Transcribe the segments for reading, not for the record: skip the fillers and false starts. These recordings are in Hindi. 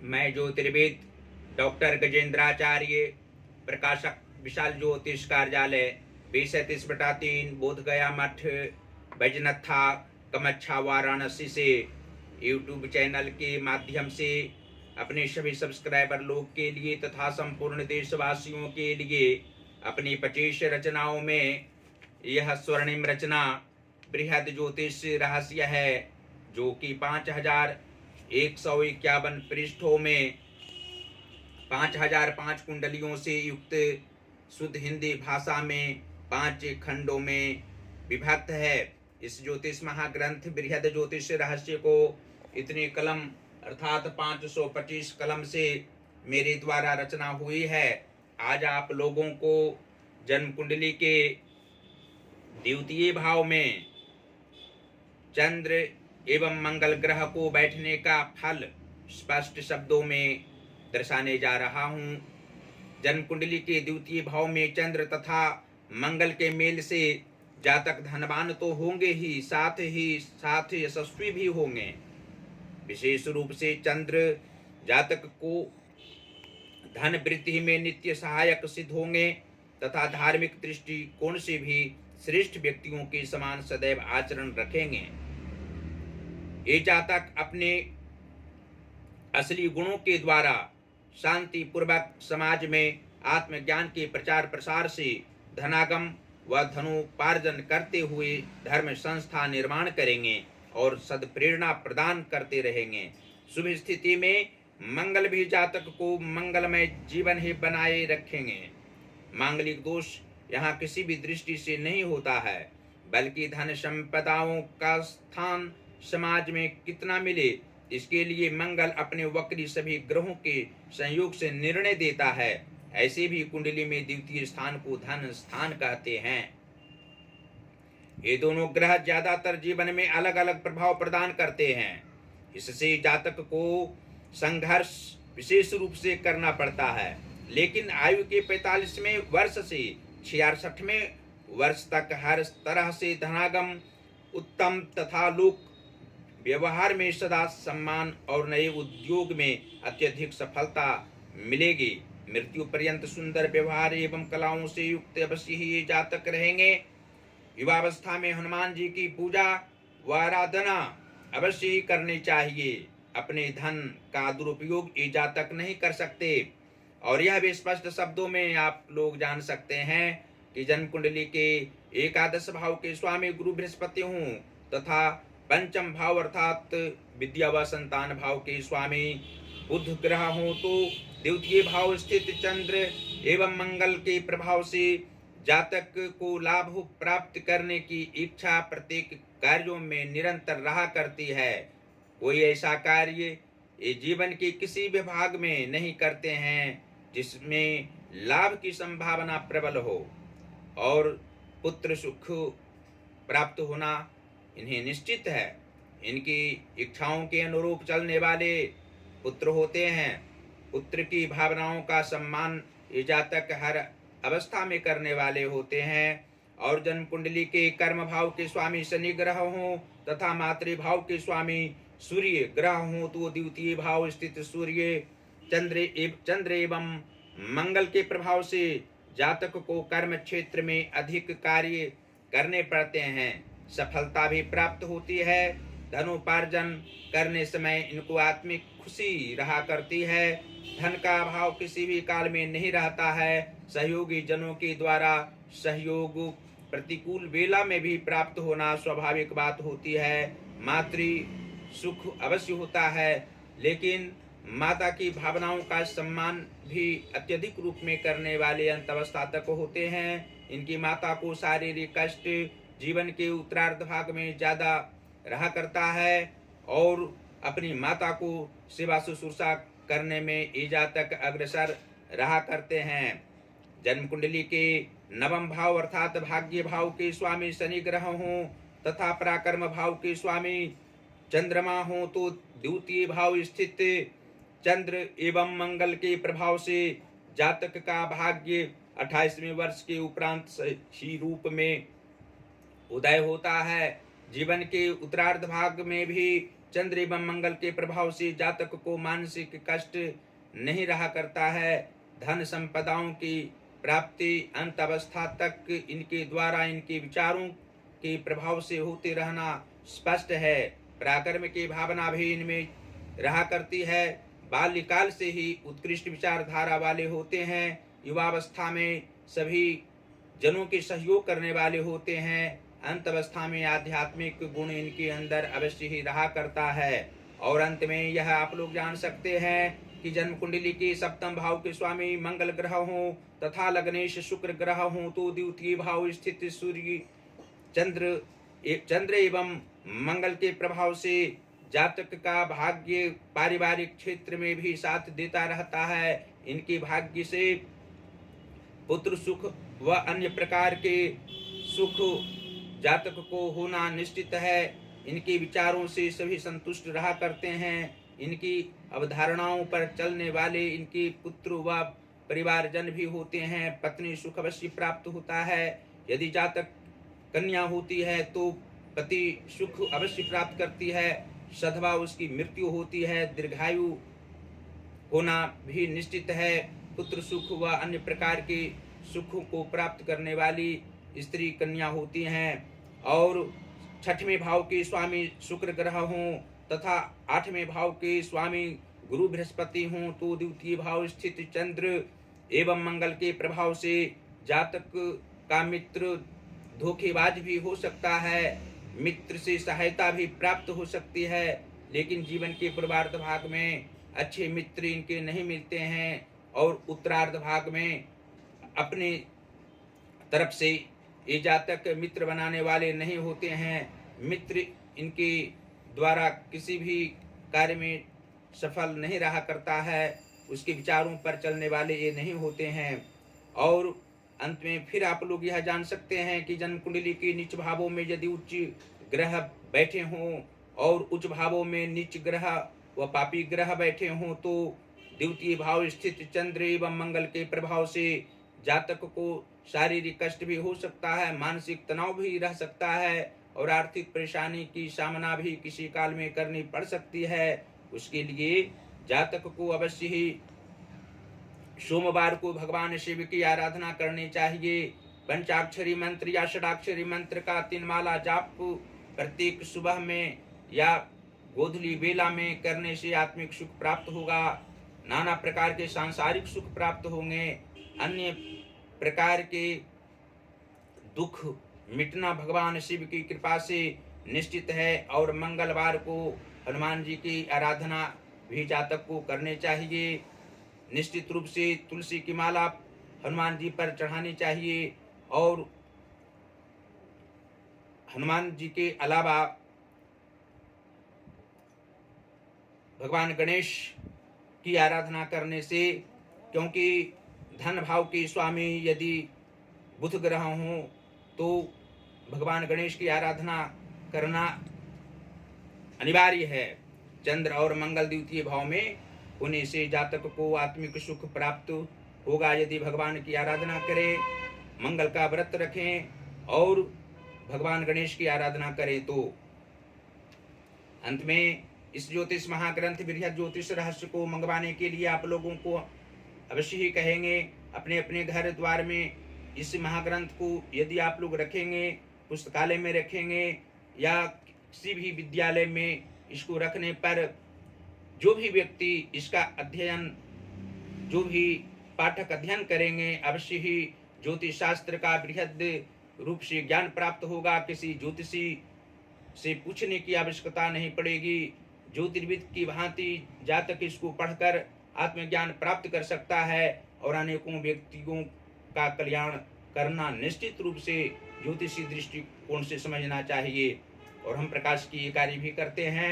मैं ज्योतिर्विद डॉक्टर गजेंद्राचार्य, प्रकाशक विशाल ज्योतिष कार्यालय, 20-30/3 बोधगया मठ, बैजनाथा कमच्छा वाराणसी से यूट्यूब चैनल के माध्यम से अपने सभी सब्सक्राइबर लोग के लिए तथा संपूर्ण देशवासियों के लिए अपनी 25 रचनाओं में यह स्वर्णिम रचना बृहद ज्योतिष रहस्य है, जो कि 5151 पृष्ठों में 5005 कुंडलियों से युक्त शुद्ध हिंदी भाषा में 5 खंडों में विभक्त है। इस ज्योतिष महाग्रंथ बृहद ज्योतिष रहस्य को इतने कलम अर्थात 525 कलम से मेरे द्वारा रचना हुई है। आज आप लोगों को जन्म कुंडली के द्वितीय भाव में चंद्र एवं मंगल ग्रह को बैठने का फल स्पष्ट शब्दों में दर्शाने जा रहा हूं। जन्म कुंडली के द्वितीय भाव में चंद्र तथा मंगल के मेल से जातक धनवान तो होंगे ही साथ यशस्वी भी होंगे। विशेष रूप से चंद्र जातक को धन वृद्धि में नित्य सहायक सिद्ध होंगे तथा धार्मिक दृष्टिकोण से भी श्रेष्ठ व्यक्तियों के समान सदैव आचरण रखेंगे। ये जातक अपने असली गुणों के द्वारा शांति पूर्वक समाज में आत्मज्ञान के प्रचार प्रसार से धनागम व धनोपार्जन करते हुए धर्म संस्था निर्माण करेंगे और सद्प्रेरणा प्रदान करते रहेंगे। शुभ स्थिति में मंगल भी जातक को मंगलमय जीवन ही बनाए रखेंगे। मांगलिक दोष यहाँ किसी भी दृष्टि से नहीं होता है, बल्कि धन संपदाओं का स्थान समाज में कितना मिले इसके लिए मंगल अपने वक्री सभी ग्रहों के संयोग से निर्णय देता है। ऐसे भी कुंडली में द्वितीय स्थान को धन स्थान कहते हैं। ये दोनों ग्रह ज्यादातर जीवन में अलग अलग प्रभाव प्रदान करते हैं। इससे जातक को संघर्ष विशेष रूप से करना पड़ता है, लेकिन आयु के 45वें वर्ष से 66वें वर्ष तक हर तरह से धनागम उत्तम तथा लोक व्यवहार में सदा सम्मान और नए उद्योग में अत्यधिक सफलता मिलेगी। मृत्यु पर्यंत सुंदर व्यवहार एवं कलाओं से युक्त अवश्य ही ये जातक रहेंगे। युवावस्था में हनुमान जी की पूजा व आराधना अवश्य ही करनी चाहिए। अपने धन का दुरुपयोग ये जातक नहीं कर सकते, और यह भी स्पष्ट शब्दों में आप लोग जान सकते हैं कि जन्म कुंडली के एकादश भाव के स्वामी गुरु बृहस्पति हूँ तथा पंचम भाव अर्थात विद्या व संतान भाव के स्वामी बुध ग्रह हो, तो द्वितीय भाव स्थित चंद्र एवं मंगल के प्रभाव से जातक को लाभ प्राप्त करने की इच्छा प्रत्येक कार्यों में निरंतर रहा करती है। कोई ऐसा कार्य ये जीवन के किसी भी भाग में नहीं करते हैं जिसमें लाभ की संभावना प्रबल हो, और पुत्र सुख प्राप्त होना इन्हें निश्चित है। इनकी इच्छाओं के अनुरूप चलने वाले पुत्र होते हैं। पुत्र की भावनाओं का सम्मान ये जातक हर अवस्था में करने वाले होते हैं। और जन्म कुंडली के कर्म भाव के स्वामी शनि ग्रह हों तथा मातृभाव के स्वामी सूर्य ग्रह हों, तो द्वितीय भाव स्थित सूर्य चंद्र एवं मंगल के प्रभाव से जातक को कर्म क्षेत्र में अधिक कार्य करने पड़ते हैं। सफलता भी प्राप्त होती है। धनोपार्जन करने समय इनको आत्मिक खुशी रहा करती है। धन का अभाव किसी भी काल में नहीं रहता है। सहयोगी जनों के द्वारा सहयोग प्रतिकूल वेला में भी प्राप्त होना स्वाभाविक बात होती है। मातृ सुख अवश्य होता है, लेकिन माता की भावनाओं का सम्मान भी अत्यधिक रूप में करने वाले अंतावस्था तक होते हैं। इनकी माता को शारीरिक कष्ट जीवन के उत्तरार्ध भाग में ज्यादा रहा करता है, और अपनी माता को सेवा शुश्रूषा करने में ये जातक अग्रसर रहा करते हैं। जन्म कुंडली के नवम भाव अर्थात भाग्य भाव के स्वामी शनि ग्रह हों तथा पराक्रम भाव के स्वामी चंद्रमा हों, तो द्वितीय भाव स्थित चंद्र एवं मंगल के प्रभाव से जातक का भाग्य 28वें वर्ष के उपरांत सही रूप में उदय होता है। जीवन के उत्तरार्ध भाग में भी चंद्र एवं मंगल के प्रभाव से जातक को मानसिक कष्ट नहीं रहा करता है। धन संपदाओं की प्राप्ति अंत अवस्था तक इनके द्वारा इनके विचारों के प्रभाव से होते रहना स्पष्ट है। पराक्रम की भावना भी इनमें रहा करती है। बाल्यकाल से ही उत्कृष्ट विचारधारा वाले होते हैं। युवावस्था में सभी जनों के सहयोग करने वाले होते हैं। अंत अवस्था में आध्यात्मिक गुण इनके अंदर अवश्य ही रहा करता है। और अंत में यह आप लोग जान सकते हैं कि जन्म कुंडली के सप्तम भाव के स्वामी मंगल ग्रह हों तथा लग्नेश शुक्र ग्रह हों तो द्वितीय भाव स्थित सूर्य चंद्र एवं मंगल के प्रभाव से जातक का भाग्य पारिवारिक क्षेत्र में भी साथ देता रहता है। इनके भाग्य से पुत्र सुख व अन्य प्रकार के सुख जातक को होना निश्चित है। इनके विचारों से सभी संतुष्ट रहा करते हैं। इनकी अवधारणाओं पर चलने वाले इनके पुत्र व परिवारजन भी होते हैं। पत्नी सुख अवश्य प्राप्त होता है। यदि जातक कन्या होती है तो पति सुख अवश्य प्राप्त करती है। सधवा उसकी मृत्यु होती है। दीर्घायु होना भी निश्चित है। पुत्र सुख व अन्य प्रकार के सुखों को प्राप्त करने वाली स्त्री कन्या होती हैं। और छठवें भाव के स्वामी शुक्र ग्रह हों तथा आठवें भाव के स्वामी गुरु बृहस्पति हों तो द्वितीय भाव स्थित चंद्र एवं मंगल के प्रभाव से जातक का मित्र धोखेबाज भी हो सकता है। मित्र से सहायता भी प्राप्त हो सकती है। लेकिन जीवन के पूर्वार्ध भाग में अच्छे मित्र इनके नहीं मिलते हैं और उत्तरार्ध भाग में अपने तरफ से ये जातक मित्र बनाने वाले नहीं होते हैं। मित्र इनके द्वारा किसी भी कार्य में सफल नहीं रहा करता है। उसके विचारों पर चलने वाले ये नहीं होते हैं। और अंत में फिर आप लोग यह जान सकते हैं कि जन्म कुंडली के नीच भावों में यदि उच्च ग्रह बैठे हों और उच्च भावों में नीच ग्रह व पापी ग्रह बैठे हों तो द्वितीय भाव स्थित चंद्र एवं मंगल के प्रभाव से जातक को शारीरिक कष्ट भी हो सकता है। मानसिक तनाव भी रह सकता है और आर्थिक परेशानी की सामना भी किसी काल में करनी पड़ सकती है। उसके लिए जातक को अवश्य ही सोमवार को भगवान शिव की आराधना करनी चाहिए। पंचाक्षरी मंत्र या षडाक्षरी मंत्र का 3 माला जाप प्रत्येक सुबह में या गोधूली बेला में करने से आत्मिक सुख प्राप्त होगा। नाना प्रकार के सांसारिक सुख प्राप्त होंगे। अन्य प्रकार के दुख मिटना भगवान शिव की कृपा से निश्चित है। और मंगलवार को हनुमान जी की आराधना भी जातक को करनी चाहिए। निश्चित रूप से तुलसी की माला हनुमान जी पर चढ़ानी चाहिए। और हनुमान जी के अलावा भगवान गणेश की आराधना करने से, क्योंकि धन भाव के स्वामी यदि बुध ग्रह हों तो भगवान गणेश की आराधना करना अनिवार्य है। चंद्र और मंगल द्वितीय भाव में होने से जातक को आत्मिक सुख प्राप्त होगा। यदि भगवान की आराधना करें, मंगल का व्रत रखें और भगवान गणेश की आराधना करें तो। अंत में इस ज्योतिष महाग्रंथ बृहद ज्योतिष रहस्य को मंगवाने के लिए आप लोगों को अवश्य ही कहेंगे अपने अपने घर द्वार में इस महाग्रंथ को यदि आप लोग रखेंगे, पुस्तकालय में रखेंगे या किसी भी विद्यालय में इसको रखने पर जो भी व्यक्ति इसका अध्ययन, जो भी पाठक अध्ययन करेंगे, अवश्य ही ज्योतिष शास्त्र का बृहद रूप से ज्ञान प्राप्त होगा। किसी ज्योतिषी से पूछने की आवश्यकता नहीं पड़ेगी। ज्योतिर्विद की भांति जातक इसको पढ़कर आत्मज्ञान प्राप्त कर सकता है और अनेकों व्यक्तियों का कल्याण करना निश्चित रूप से ज्योतिषी दृष्टिकोण से समझना चाहिए। और हम प्रकाश की ये कार्य भी करते हैं।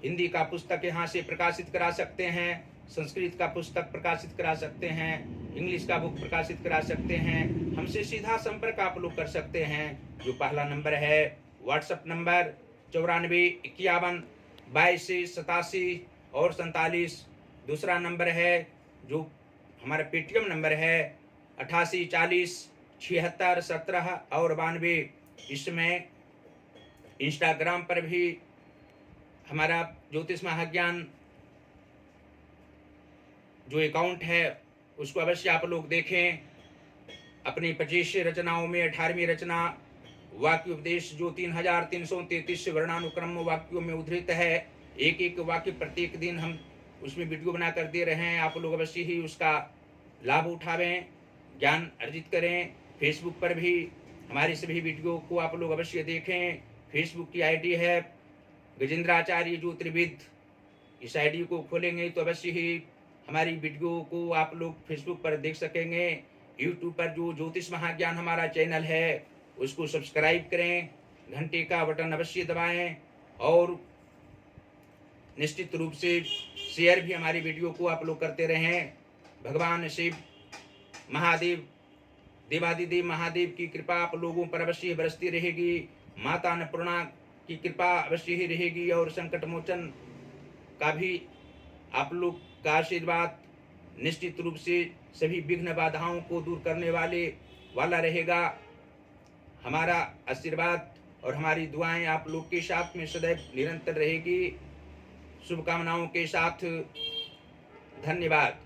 हिंदी का पुस्तक यहाँ से प्रकाशित करा सकते हैं, संस्कृत का पुस्तक प्रकाशित करा सकते हैं, इंग्लिश का बुक प्रकाशित करा सकते हैं। हमसे सीधा संपर्क आप लोग कर सकते हैं। जो पहला नंबर है व्हाट्सएप नंबर 94 51 22 87 और 47। दूसरा नंबर है जो हमारा पेटीएम नंबर है 88 40 76 17 और 92। इसमें इंस्टाग्राम पर भी हमारा ज्योतिष महाज्ञान जो अकाउंट है उसको अवश्य आप लोग देखें। अपनी 25 रचनाओं में 18वीं रचना वाक्य उपदेश जो 3333 वर्णानुक्रम वाक्यों में उद्धृत है, एक एक वाक्य प्रत्येक दिन हम उसमें वीडियो बना कर दे रहे हैं। आप लोग अवश्य ही उसका लाभ उठावें, ज्ञान अर्जित करें। फेसबुक पर भी हमारी सभी वीडियो को आप लोग अवश्य देखें। फेसबुक की आईडी है गजेंद्राचार्य ज्योतिर्विद। इस आईडी को खोलेंगे तो अवश्य ही हमारी वीडियो को आप लोग फेसबुक पर देख सकेंगे। यूट्यूब पर जो ज्योतिष महाज्ञान हमारा चैनल है उसको सब्सक्राइब करें, घंटे का बटन अवश्य दबाएं और निश्चित रूप से शेयर भी हमारी वीडियो को आप लोग करते रहें। भगवान शिव महादेव देवादिदेव महादेव की कृपा आप लोगों पर अवश्य बरसती रहेगी। माता अन्नपूर्णा की कृपा अवश्य ही रहेगी और संकट मोचन का भी आप लोग का आशीर्वाद निश्चित रूप से सभी विघ्न बाधाओं को दूर करने वाला रहेगा। हमारा आशीर्वाद और हमारी दुआएं आप लोग के साथ में सदैव निरंतर रहेगी। शुभकामनाओं के साथ धन्यवाद।